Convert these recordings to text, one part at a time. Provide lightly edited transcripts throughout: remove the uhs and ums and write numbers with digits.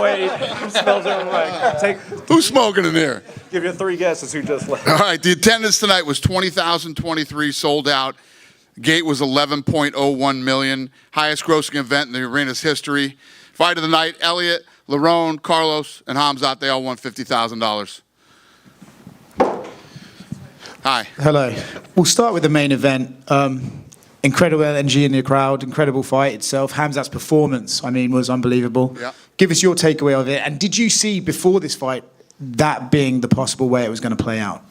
away. He smells it. Like, Who's smoking in there? Give you 3 guesses who just left. All right, the attendance tonight was 20,023, sold out. Gate was 11.01 million, highest grossing event in the arena's history. Fight of the night, Elliot, Lerone, Carlos, and Khamzat, they all won $50,000. Hi. Hello. We'll start with the main event. Incredible energy in the crowd, incredible fight itself. Khamzat's performance, I mean, was unbelievable. Yeah. Give us your takeaway of it. And did you see before this fight that being the possible way it was going to play out?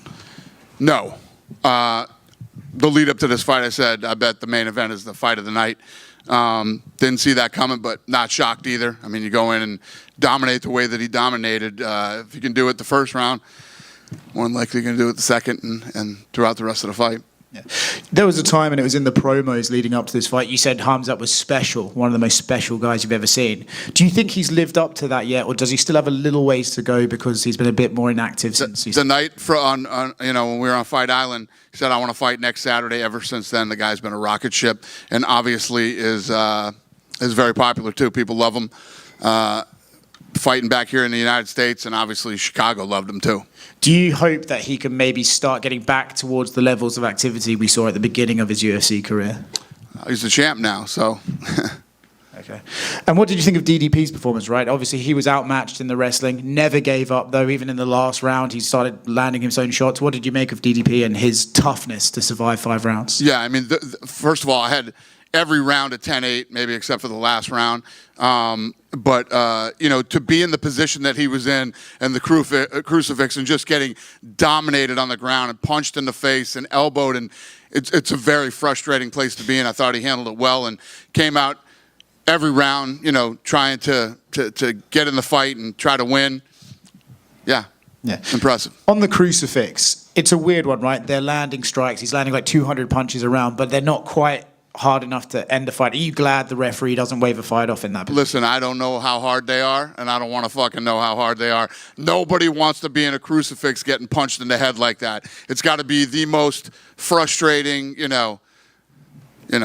No. The lead up to this fight, I said, I bet the main event is the fight of the night. Didn't see that coming, but not shocked either. I mean, you go in and dominate the way that he dominated. If you can do it the first round, more than likely you're going to do it the second and throughout the rest of the fight. Yeah. There was a time, and it was in the promos leading up to this fight, you said Khamzat was special, one of the most special guys you've ever seen. Do you think he's lived up to that yet, or does he still have a little ways to go because he's been a bit more inactive since he's... The night on when we were on Fight Island, he said, I want to fight next Saturday. Ever since then, the guy's been a rocket ship, and obviously is very popular too. People love him. Fighting back here in the United States, and obviously Chicago loved him too. Do you hope that he can maybe start getting back towards the levels of activity we saw at the beginning of his UFC career? He's the champ now, so. Okay. And what did you think of DDP's performance, right? Obviously, he was outmatched in the wrestling, never gave up, though. Even in the last round, he started landing his own shots. What did you make of DDP and his toughness to survive 5 rounds? Yeah, I mean, first of all, I had every round at 10-8, maybe except for the last round. But to be in the position that he was in and the crucifix and just getting dominated on the ground and punched in the face and elbowed, and it's a very frustrating place to be in. I thought he handled it well and came out every round, trying to get in the fight and try to win. Yeah. Impressive. On the crucifix, it's a weird one, right? They're landing strikes. He's landing like 200 punches around, but they're not quite hard enough to end the fight. Are you glad the referee doesn't wave a fight off in that position? Listen, I don't know how hard they are, and I don't want to fucking know how hard they are. Nobody wants to be in a crucifix getting punched in the head like that. It's got to be the most frustrating,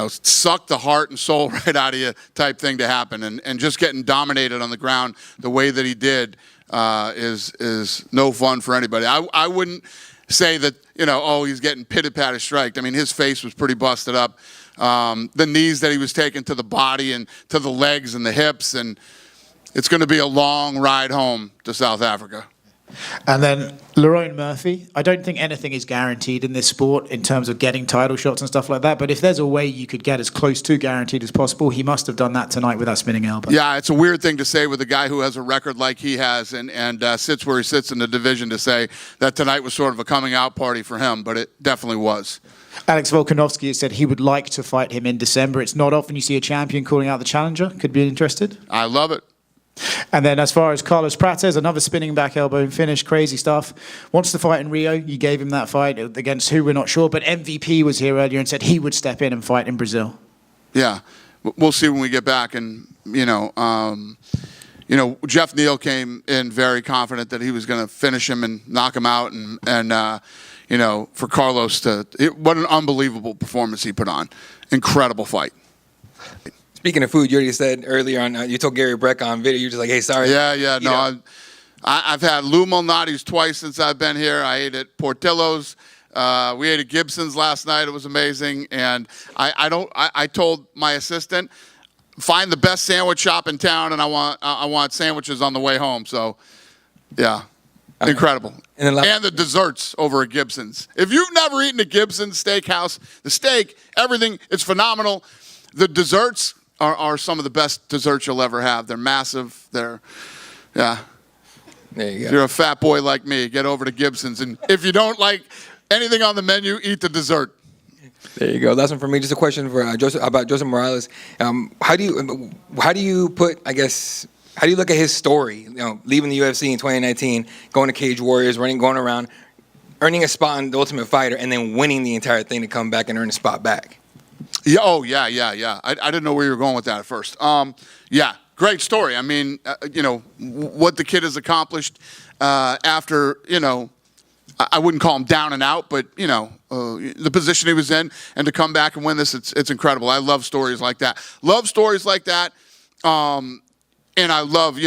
suck the heart and soul right out of you type thing to happen. And just getting dominated on the ground the way that he did is no fun for anybody. I wouldn't say that, he's getting pitted-patted striked. I mean, his face was pretty busted up. The knees that he was taking to the body and to the legs and the hips, and it's going to be a long ride home to South Africa. And then Lerone Murphy, I don't think anything is guaranteed in this sport in terms of getting title shots and stuff like that, but if there's a way you could get as close to guaranteed as possible, he must have done that tonight with that spinning elbow. Yeah, it's a weird thing to say with a guy who has a record like he has and sits where he sits in the division, to say that tonight was sort of a coming out party for him, but it definitely was. Alex Volkanovski has said he would like to fight him in December. It's not often you see a champion calling out the challenger. Could be interested. I love it. And then as far as Carlos Prates, another spinning back elbow and finish, crazy stuff. Wants to fight in Rio. You gave him that fight against who, we're not sure. But MVP was here earlier and said he would step in and fight in Brazil. Yeah. We'll see when we get back. And, Jeff Neal came in very confident that he was going to finish him and knock him out. And for Carlos what an unbelievable performance he put on. Incredible fight. Speaking of food, you already said earlier on, you told Gary Breck on video, you're just like, hey, sorry. Yeah, no, I've had Lou Malnati's twice since I've been here. I ate at Portillo's. We ate at Gibson's last night. It was amazing. And I told my assistant, find the best sandwich shop in town, and I want sandwiches on the way home. So, yeah, incredible. And the desserts over at Gibson's. If you've never eaten at Gibson's Steakhouse, the steak, everything, it's phenomenal. The desserts are some of the best desserts you'll ever have. They're massive. There you go. If you're a fat boy like me, get over to Gibson's. And if you don't like anything on the menu, eat the dessert. There you go. Last one for me. Just a question for about Joseph Morales. How do you look at his story? Leaving the UFC in 2019, going to Cage Warriors, going around, earning a spot in The Ultimate Fighter, and then winning the entire thing to come back and earn a spot back. Yeah. Oh, yeah. I didn't know where you were going with that at first. Yeah, great story. I mean, what the kid has accomplished after, I wouldn't call him down and out, but, the position he was in, and to come back and win this, it's incredible. I love stories like that. And I love,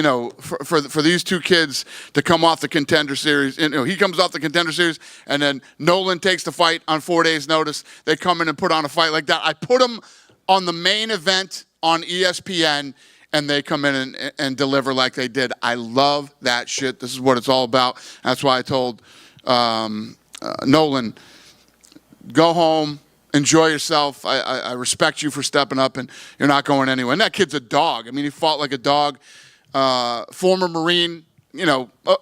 for these two kids to come off the Contender Series. And, he comes off the Contender Series, and then Nolan takes the fight on 4 days' notice. They come in and put on a fight like that. I put them on the main event on ESPN, and they come in and deliver like they did. I love that shit. This is what it's all about. That's why I told Nolan, go home. Enjoy yourself. I respect you for stepping up, and you're not going anywhere. And that kid's a dog. I mean, he fought like a dog. Former Marine,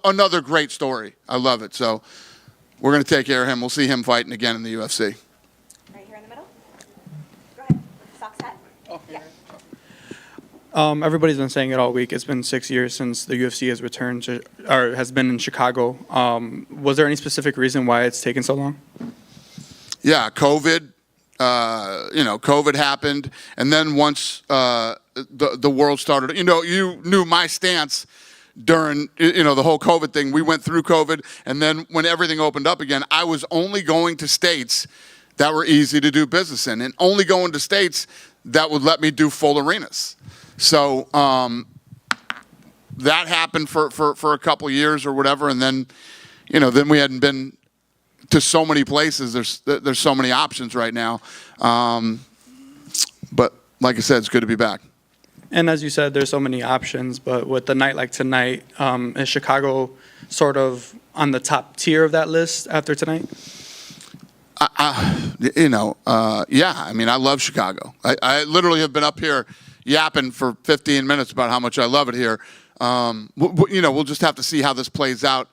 another great story. I love it. So we're going to take care of him. We'll see him fighting again in the UFC. Right here in the middle. Go ahead. Sox hat. Oh, yeah. Everybody's been saying it all week. It's been 6 years since the UFC has returned to, or has been in Chicago. Was there any specific reason why it's taken so long? Yeah, COVID. COVID happened, and then once the world started, you knew my stance during, the whole COVID thing. We went through COVID, and then when everything opened up again, I was only going to states that were easy to do business in, and only going to states that would let me do full arenas. So that happened for a couple of years or whatever, and then, then we hadn't been to so many places. There's so many options right now. But like I said, it's good to be back. And as you said, there's so many options, but with a night like tonight, is Chicago sort of on the top tier of that list after tonight? Yeah. I mean, I love Chicago. I literally have been up here yapping for 15 minutes about how much I love it here. We'll just have to see how this plays out.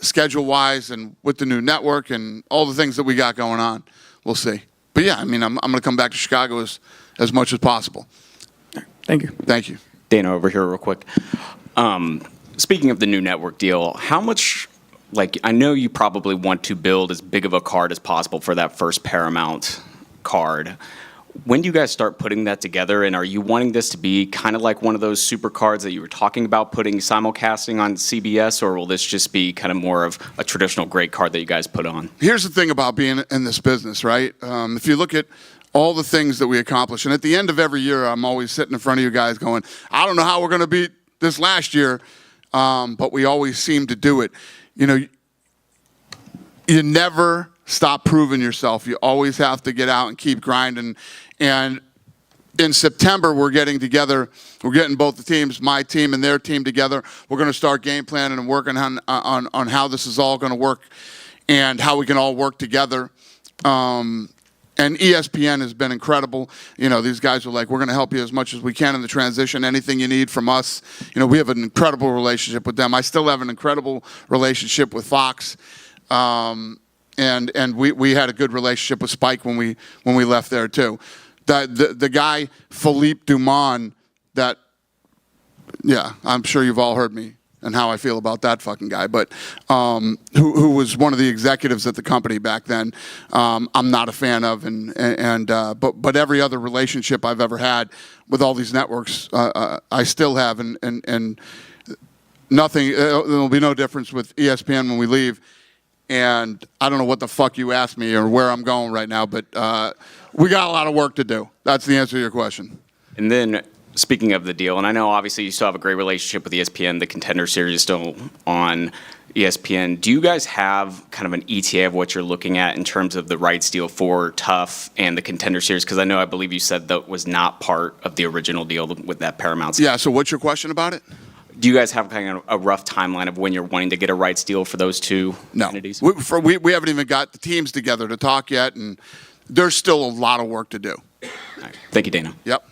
Schedule-wise and with the new network and all the things that we got going on. We'll see. But yeah, I mean, I'm going to come back to Chicago as much as possible. Thank you. Thank you. Dana, over here real quick. Speaking of the new network deal, how much, I know you probably want to build as big of a card as possible for that first Paramount card. When do you guys start putting that together, and are you wanting this to be kind of like one of those super cards that you were talking about putting simulcasting on CBS, or will this just be kind of more of a traditional great card that you guys put on? Here's the thing about being in this business, right? If you look at all the things that we accomplish, and at the end of every year, I'm always sitting in front of you guys going, I don't know how we're going to beat this last year, but we always seem to do it. You never stop proving yourself. You always have to get out and keep grinding. And in September, we're getting together. We're getting both the teams, my team and their team, together. We're going to start game planning and working on how this is all going to work and how we can all work together. And ESPN has been incredible. These guys are like, we're going to help you as much as we can in the transition. Anything you need from us. We have an incredible relationship with them. I still have an incredible relationship with Fox. And we had a good relationship with Spike when we left there too. The guy Philippe Dumont, I'm sure you've all heard me and how I feel about that fucking guy, but who was one of the executives at the company back then, I'm not a fan of, but every other relationship I've ever had with all these networks, I still have, and nothing. There'll be no difference with ESPN when we leave. And I don't know what the fuck you asked me or where I'm going right now, but we got a lot of work to do. That's the answer to your question. And then, speaking of the deal, and I know obviously you still have a great relationship with ESPN, the Contender Series is still on ESPN. Do you guys have kind of an ETA of what you're looking at in terms of the rights deal for Tough and the Contender Series? Because I believe you said that was not part of the original deal with that Paramount. Yeah, so what's your question about it? Do you guys have kind of a rough timeline of when you're wanting to get a rights deal for those two entities? We haven't even got the teams together to talk yet, and there's still a lot of work to do. Right. Thank you, Dana. Yep.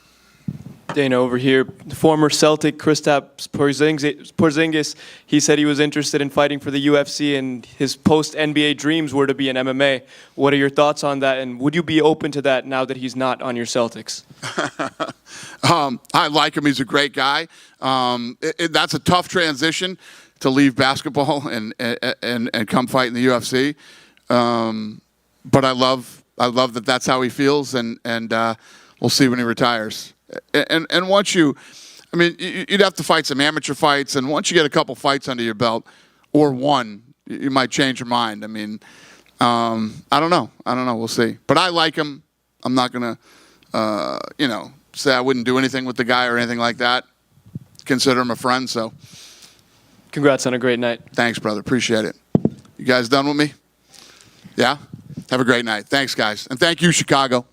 Dana over here, former Celtic Kristaps Porzingis, he said he was interested in fighting for the UFC, and his post-NBA dreams were to be in MMA. What are your thoughts on that, and would you be open to that now that he's not on your Celtics? I like him. He's a great guy. That's a tough transition to leave basketball and come fight in the UFC. But I love that that's how he feels, and we'll see when he retires. And once you'd have to fight some amateur fights, and once you get a couple fights under your belt, or one, you might change your mind. I don't know. We'll see. But I like him. I'm not gonna, say I wouldn't do anything with the guy or anything like that. consider him a friend. So Congrats on a great night. thanks, brother. Appreciate it. You guys done with me? Yeah? Have a great night. Thanks, guys. And thank you, Chicago.